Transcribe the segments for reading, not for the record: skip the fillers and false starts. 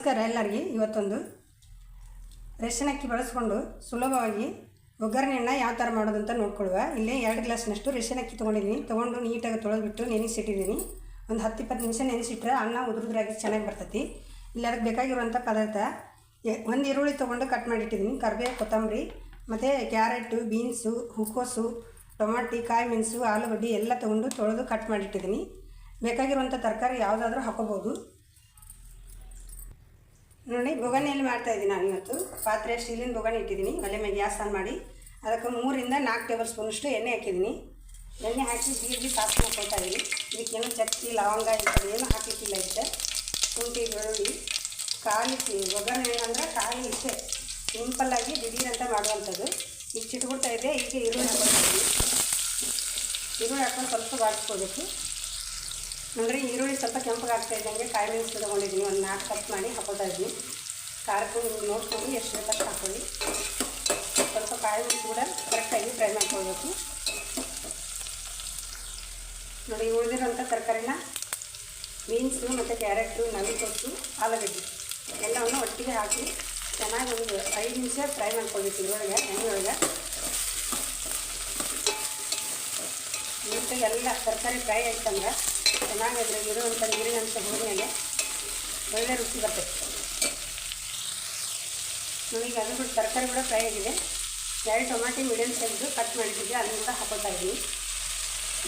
ನಮಸ್ಕಾರ ಎಲ್ಲರಿಗೆ. ಇವತ್ತೊಂದು ರೇಷನ್ ಅಕ್ಕಿ ಬಳಸ್ಕೊಂಡು ಸುಲಭವಾಗಿ ಒಗ್ಗರಣೆಯನ್ನು ಯಾವ ಥರ ಮಾಡೋದಂತ ನೋಡ್ಕೊಳ್ಳುವ. ಇಲ್ಲೇ 2 ಗ್ಲಾಸ್ನಷ್ಟು ರೇಷನ್ ಅಕ್ಕಿ ತೊಗೊಂಡು ನೀಟಾಗಿ ತೊಳೆದ್ಬಿಟ್ಟು ನೆನೆಸಿಟ್ಟಿದ್ದೀನಿ. ಒಂದು 10-20 ನಿಮಿಷ ನೆನೆಸಿಟ್ರೆ ಅನ್ನ ಉದುರುದ್ರಾಗಿ ಚೆನ್ನಾಗಿ ಬರ್ತೈತಿ. ಇಲ್ಲಿ ಅದಕ್ಕೆ ಬೇಕಾಗಿರುವಂಥ ಪದಾರ್ಥ, ಒಂದು ಈರುಳ್ಳಿ ತೊಗೊಂಡು ಕಟ್ ಮಾಡಿಟ್ಟಿದ್ದೀನಿ, ಕರಿಬೇವು, ಕೊತ್ತಂಬರಿ, ಮತ್ತು ಕ್ಯಾರೆಟು, ಬೀನ್ಸು, ಹೂಕೋಸು, ಟೊಮಾಟಿ, ಕಾಯಿ ಮೆಣಸು, ಆಲೂಗಡ್ಡೆ ಎಲ್ಲ ತೊಗೊಂಡು ತೊಳೆದು ಕಟ್ ಮಾಡಿಟ್ಟಿದ್ದೀನಿ. ಬೇಕಾಗಿರುವಂಥ ತರಕಾರಿ ಯಾವುದಾದ್ರೂ ಹಾಕೋಬೋದು. ನೋಡಿ, ಬೊಗಣೆಯಲ್ಲಿ ಮಾಡ್ತಾಯಿದ್ದೀನಿ ನಾನು. ಇವತ್ತು ಪಾತ್ರೆ ಸ್ಟೀಲಿನ ಬೊಗಣೆ ಇಟ್ಟಿದ್ದೀನಿ. ಒಲೆ ಮೇಲೆ ಗ್ಯಾಸ್ ಆನ್ ಮಾಡಿ ಅದಕ್ಕೆ 3-4 ಟೇಬಲ್ ಸ್ಪೂನಷ್ಟು ಎಣ್ಣೆ ಹಾಕಿದ್ದೀನಿ. ಎಣ್ಣೆ ಹಾಕಿ ಜೀರಿಗೆ ಸಾಸಿವೆ ಹಾಕ್ಕೊಳ್ತಾ ಇದ್ದೀನಿ. ಇದಕ್ಕೇನು ಚಕ್ಕಿ, ಲವಂಗ ಇಂಥದ್ದು ಏನು ಹಾಕಲಿಕ್ಕಿಲ್ಲ. ಇಷ್ಟೇ ಶುಂಠಿ, ಬೆಳ್ಳುಳ್ಳಿ, ಖಾಲಿ ಒಗ್ಗರಣೆ ಅಂದರೆ ಖಾಲಿ ಇಷ್ಟೇ ಸಿಂಪಲ್ಲಾಗಿ ದಿಢೀರಂತ ಮಾಡುವಂಥದ್ದು. ಈಗ ಚಿಟ್ಬಿಡ್ತಾ ಇದೆ. ಈಗ ಈರುಳ್ಳಿ ಹಾಕ್ಕೊಳ್ತಾ ಇದ್ದೀನಿ. ಈರುಳ್ಳಿ ಹಾಕ್ಕೊಂಡು ಸ್ವಲ್ಪ ಬಾಡಿಸ್ಕೋಬೇಕು. ನೋಡಿರಿ, ಈರುಳ್ಳಿ ಸ್ವಲ್ಪ ಕೆಂಪಗೆ ಆಗ್ತಾ ಇದ್ದಂಗೆ ಕಾಯಿ ಮೆಣಸು ತೊಗೊಂಡಿದ್ದೀನಿ. ಒಂದು 4 ಕಟ್ ಮಾಡಿ ಹಾಕ್ಕೊಳ್ತಾ ಇದ್ದೀನಿ. ಖಾರಕ್ಕೂ ನೀವು ನೋಡ್ಕೊಂಡು ಎಷ್ಟು ಬೇಕಷ್ಟು ಹಾಕ್ಕೊಳ್ಳಿ. ಸ್ವಲ್ಪ ಕಾಯಿ ಮೆಣಸು ಕೂಡ ಕರೆಕ್ಟಾಗಿ ಫ್ರೈ ಮಾಡ್ಕೊಳ್ಬೇಕು. ನೋಡಿ, ಉಳಿದಿರೋಂಥ ತರಕಾರಿನ ಬೀನ್ಸು ಮತ್ತು ಕ್ಯಾರೆಟು, ನವಿಲುಕೋಸು, ಆಲೂಗಡ್ಡೆ ಎಲ್ಲವನ್ನು ಒಟ್ಟಿಗೆ ಹಾಕಿ ಚೆನ್ನಾಗಿ ಒಂದು 5 ನಿಮಿಷ ಫ್ರೈ ಮಾಡ್ಕೊಳ್ಬೇಕು. ಇದ್ರೊಳಗೆ ಎಣ್ಣೆಯೊಳಗೆ ನೀಟಾಗಿ ಎಲ್ಲ ತರಕಾರಿ ಫ್ರೈ ಆಯ್ತಂದ್ರೆ ಚೆನ್ನಾಗಿ ಅದ್ರಾಗ ಇರುವಂಥ ನೀರಿನ ಅಂಶ ಹೋದ್ಮೇಲೆ ಒಳ್ಳೆ ರುಚಿ ಬರ್ತೈತೆ. ನಮಗೆ ಅದು ಬಿಟ್ಟು ತರಕಾರಿ ಕೂಡ ಫ್ರೈ ಆಗಿದೆ. 2 ಟೊಮಾಟಿ ಮೀಡಿಯಮ್ ಸೈಜು ಕಟ್ ಮಾಡಿಟ್ಟಿದ್ದೆ, ಅದನ್ನು ಹಾಕೋತಾ ಇದ್ದೀನಿ.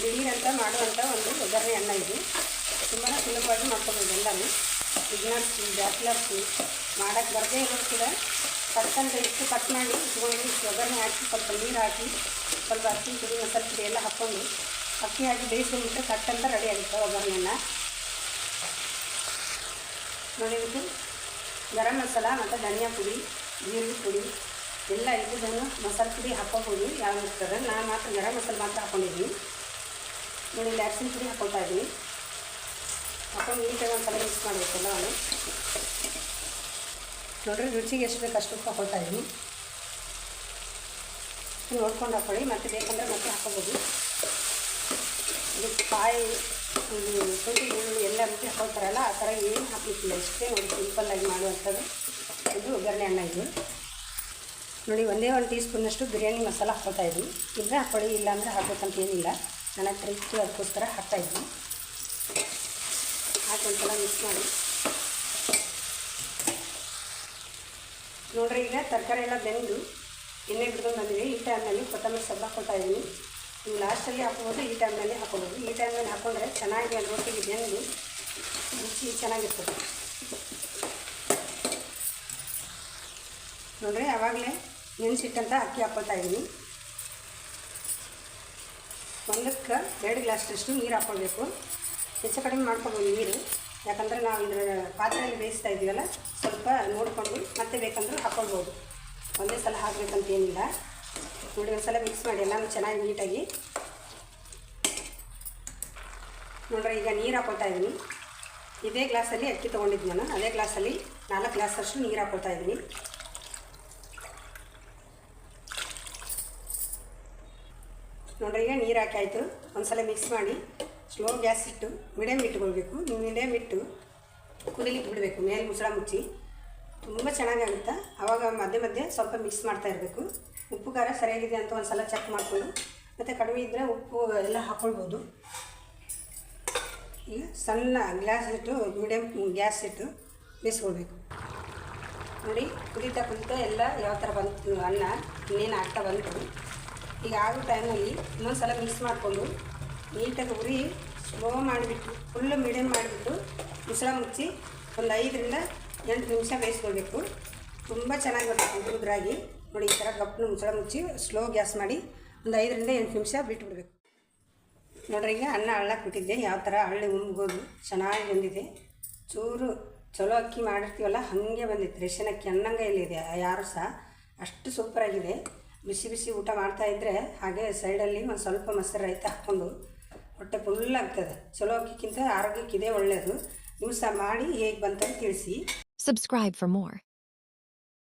ದಿಢೀರಂತ ಮಾಡುವಂಥ ಒಂದು ಒಗ್ಗರಣೆ ಅನ್ನ ಇದು. ತುಂಬಾ ಸುಲಭವಾಗಿ ಮಾಡ್ಕೊಬೋದು. ಎಲ್ಲರೂ ಬಿಗ್ನರ್ಸು, ಬ್ಯಾಚುಲರ್ಸು ಮಾಡೋಕ್ಕೆ ಬರದೇ ಇರೋದು ಕೂಡ ಕಟ್ಟಂತ ಇಷ್ಟು ಕಟ್ ಮಾಡಿ ಇಟ್ಕೊಂಡು ಇಷ್ಟು ಒಗ್ಗರಣೆ ಹಾಕಿ ಸ್ವಲ್ಪ ನೀರು ಹಾಕಿ ಸ್ವಲ್ಪ ಅಕ್ಕಿ ಪುಡಿ, ಮಸಾಲೆ ಪುಡಿ ಎಲ್ಲ ಹಾಕ್ಕೊಂಡು ಅಕ್ಕಿ ಹಾಕಿ ಬೇಯಿಸ್ಕೊಂಡ್ಬಿಟ್ರೆ ಕಟ್ಟಂತ ರೆಡಿ ಆಗುತ್ತೆ ಒಗ್ಗರಣೆಯನ್ನು. ನೋಡಿಬಿಟ್ಟು ಗರಂ ಮಸಾಲ ಮತ್ತು ಧನಿಯಾ ಪುಡಿ, ಜೀರಿಗೆ ಪುಡಿ ಎಲ್ಲ ಇದ್ದದನ್ನು ಮಸಾಲೆ ಪುಡಿ ಹಾಕ್ಕೋಬೋದು. ಯಾವ ಇರ್ತದೆ, ನಾನು ಮಾತ್ರ ಗರಂ ಮಸಾಲೆ ಮಾತ್ರ ಹಾಕ್ಕೊಂಡಿದ್ದೀನಿ. ನೋಡಿ, ಇಲ್ಲಿ ಅರಿಶಿನ ಪುಡಿ ಹಾಕ್ಕೊಳ್ತಾ ಇದ್ದೀನಿ. ಹಾಕೊಂಡು ನೀಟಾಗಿ ಒಂದು ಸಲ ಮಿಕ್ಸ್ ಮಾಡಬೇಕಲ್ಲ ಅವನು. ನೋಡಿರಿ, ರುಚಿಗೆ ಎಷ್ಟು ಬೇಕು ಅಷ್ಟು ಹಾಕ್ಕೊಳ್ತಾ ಇದ್ದೀನಿ. ನೋಡ್ಕೊಂಡು ಹಾಕ್ಕೊಳ್ಳಿ, ಮತ್ತೆ ಬೇಕಂದರೆ ಮತ್ತೆ ಹಾಕ್ಕೋಬೋದು. ಇದಕ್ಕೆ ಕಾಯಿ, ಶುಂಠಿ, ಬೆಳ್ಳುಳ್ಳಿ ಎಲ್ಲ ರುಚಿ ಹಾಕ್ಕೊಳ್ತಾರಲ್ಲ, ಆ ಥರ ಏನು ಹಾಕಲಿಕ್ಕಿಲ್ಲ. ಇಷ್ಟೇ ನೋಡಿ, ಸಿಂಪಲ್ಲಾಗಿ ಮಾಡುವಂಥದ್ದು ಇದು ಒಗ್ಗರಣೆ ಅನ್ನ ಇದು. ನೋಡಿ, 1 ಟೀ ಸ್ಪೂನಷ್ಟು ಬಿರಿಯಾನಿ ಮಸಾಲ ಹಾಕ್ಕೊಳ್ತಾ ಇದ್ದೀನಿ. ಇದ್ರೆ ಹಾಕ್ಕೊಳ್ಳಿ, ಇಲ್ಲಾಂದರೆ ಹಾಕ್ಬೇಕಂತ ಏನಿಲ್ಲ. ನನ್ನ ಟ್ರಿಕ್ ಅದಕ್ಕೋಸ್ಕರ ಹಾಕ್ತಾಯಿದ್ದೀನಿ. ಹಾಕಿ ಒಂದ್ಸಲ ಮಿಕ್ಸ್ ಮಾಡಿ. ನೋಡಿರಿ, ಈಗ ತರಕಾರಿ ಎಲ್ಲ ಬೆಂದು ಎಣ್ಣೆ ಬಿಡ್ಕೊಂಡು ಬಂದಿದೆ. ಈ ಟೈಮ್ನಲ್ಲಿ ಕೊತ್ತಂಬರಿ ಸೊಪ್ಪು ಹಾಕ್ಕೊಳ್ತಾ ಇದ್ದೀನಿ. ನೀವು ಲಾಸ್ಟಲ್ಲಿ ಹಾಕ್ಬೋದು, ಈ ಟೈಮ್ನಲ್ಲಿ ಹಾಕ್ಕೊಬೋದು. ಈ ಟೈಮ್ನಲ್ಲಿ ಹಾಕ್ಕೊಂಡ್ರೆ ಚೆನ್ನಾಗಿ ಅದು ರೊಟ್ಟಿಗೆ ಬೆಂದು ರುಚಿ ಚೆನ್ನಾಗಿರ್ತದೆ. ನೋಡಿರಿ, ಆವಾಗಲೇ ನೆನೆಸಿಟ್ಟಂಥ ಅಕ್ಕಿ ಹಾಕ್ಕೊಳ್ತಾ ಇದ್ದೀನಿ. ಒಂದಕ್ಕೆ 2 ಗ್ಲಾಸ್ನಷ್ಟು ನೀರು ಹಾಕ್ಕೊಳ್ಬೇಕು. ಹೆಚ್ಚು ಕಡಿಮೆ ಮಾಡ್ಕೊಬೋದು ನೀರು, ಯಾಕಂದರೆ ನಾವು ಇದರ ಪಾತ್ರೆಯಲ್ಲಿ ಬೇಯಿಸ್ತಾ ಇದ್ದೀವಲ್ಲ, ಸ್ವಲ್ಪ ನೋಡಿಕೊಂಡು ಮತ್ತೆ ಬೇಕಂದ್ರೆ ಹಾಕ್ಕೊಳ್ಬೋದು. ಒಂದೇ ಸಲ ಹಾಕಬೇಕಂತ ಏನಿಲ್ಲ. ನೋಡಿ, ಒಂದು ಸಲ ಮಿಕ್ಸ್ ಮಾಡಿ ಎಲ್ಲನೂ ಚೆನ್ನಾಗಿ ನೀಟಾಗಿ. ನೋಡ್ರಿ, ಈಗ ನೀರು ಹಾಕ್ಕೊಳ್ತಾ ಇದ್ದೀನಿ. ಇದೇ ಗ್ಲಾಸಲ್ಲಿ ಅಕ್ಕಿ ತೊಗೊಂಡಿದ್ದು ನಾನು. ಅದೇ ಗ್ಲಾಸಲ್ಲಿ 4 ಗ್ಲಾಸಷ್ಟು ನೀರು ಹಾಕ್ಕೊಳ್ತಾ ಇದ್ದೀನಿ. ನೋಡ್ರಿ, ಈಗ ನೀರು ಹಾಕಿ ಆಯಿತು. ಒಂದು ಸಲ ಮಿಕ್ಸ್ ಮಾಡಿ ಸ್ಲೋ ಗ್ಯಾಸ್ ಇಟ್ಟು ಮೀಡಿಯಮ್ ಇಟ್ಕೊಳ್ಬೇಕು. ನೀವು ಮೀಡಿಯಮ್ ಇಟ್ಟು ಕುದಿಲಿಕ್ಕೆ ಬಿಡಬೇಕು, ಮೇಲೆ ಮುಚ್ಚಳ ಮುಚ್ಚಿ. ತುಂಬ ಚೆನ್ನಾಗಾಗುತ್ತೆ. ಆವಾಗ ಮಧ್ಯೆ ಮಧ್ಯೆ ಸ್ವಲ್ಪ ಮಿಕ್ಸ್ ಮಾಡ್ತಾ ಇರಬೇಕು. ಉಪ್ಪು ಖಾರ ಸರಿಯಾಗಿದೆ ಅಂತ ಒಂದು ಸಲ ಚೆಕ್ ಮಾಡಿಕೊಂಡು, ಮತ್ತು ಕಡಿಮೆ ಇದ್ದರೆ ಉಪ್ಪು ಎಲ್ಲ ಹಾಕ್ಕೊಳ್ಬೋದು. ಈಗ ಸಣ್ಣ ಗ್ಲಾಸ್ ಇಟ್ಟು ಮೀಡಿಯಮ್ ಗ್ಯಾಸ್ ಇಟ್ಟು ಬೇಯಿಸ್ಕೊಳ್ಬೇಕು. ನೋಡಿ, ಕುದೀತಾ ಎಲ್ಲ ಯಾವ ಥರ ಬಂತು ಅನ್ನ, ಇನ್ನೇನು ಆಗ್ತಾ ಬಂತು. ಈಗ ಆಗೋ ಟೈಮಲ್ಲಿ ಇನ್ನೊಂದು ಸಲ ಮಿಕ್ಸ್ ಮಾಡಿಕೊಂಡು ನೀಟಾಗಿ ಉರಿ ಸ್ಲೋ ಮಾಡಿಬಿಟ್ಟು ಫುಲ್ಲು ಮೀಡಿಯಮ್ ಮಾಡಿಬಿಟ್ಟು ಮುಚ್ಚಳ ಮುಚ್ಚಿ ಒಂದು 5-8 ನಿಮಿಷ ಬೇಯಿಸ್ಕೊಳ್ಬೇಕು. ತುಂಬ ಚೆನ್ನಾಗಿ ಬರ್ತದೆ ಉದುರಾಗಿ. ನೋಡಿ, ಈ ಥರ ಗಪ್ಪನ ಮುಚ್ಚಳ ಮುಚ್ಚಿ ಸ್ಲೋ ಗ್ಯಾಸ್ ಮಾಡಿ ಒಂದು 5-8 ನಿಮಿಷ ಬಿಟ್ಟುಬಿಡ್ಬೇಕು. ನೋಡ್ರಿ, ಈಗ ಅನ್ನ ಹಳ್ಳಕ್ಕೆ ಬಿಟ್ಟಿದ್ದೆ. ಯಾವ ಥರ ಹಳ್ಳಿ ಉಮ್ಗೋದು ಚೆನ್ನಾಗಿ ಬಂದಿದೆ. ಚೂರು ಚಲೋ ಅಕ್ಕಿ ಮಾಡಿರ್ತೀವಲ್ಲ ಹಾಗೆ ಬಂದಿತ್ತು. ರೇಷನ್ ಅಕ್ಕಿ ಅನ್ನಂಗೆ ಇಲ್ಲಿದೆ ಯಾರು ಸಹ. ಅಷ್ಟು ಸೂಪರಾಗಿದೆ. ಬಿಸಿ ಬಿಸಿ ಊಟ ಮಾಡ್ತಾಯಿದ್ರೆ ಹಾಗೆ ಸೈಡಲ್ಲಿ ಒಂದು ಸ್ವಲ್ಪ ಮೊಸರು ರೈತ ಹಾಕ್ಕೊಂಡು ಹೊಟ್ಟೆ ಫುಲ್ ಆಗ್ತದೆ. ಚಲೋ ಅಕ್ಕಿಗಿಂತ ಆರೋಗ್ಯಕ್ಕೆ ಇದೇ ಒಳ್ಳೆಯದು. ನೀವು ಸಹ ಮಾಡಿ ಹೇಗೆ ಬಂತಂತ ತಿಳಿಸಿ. Subscribe for more.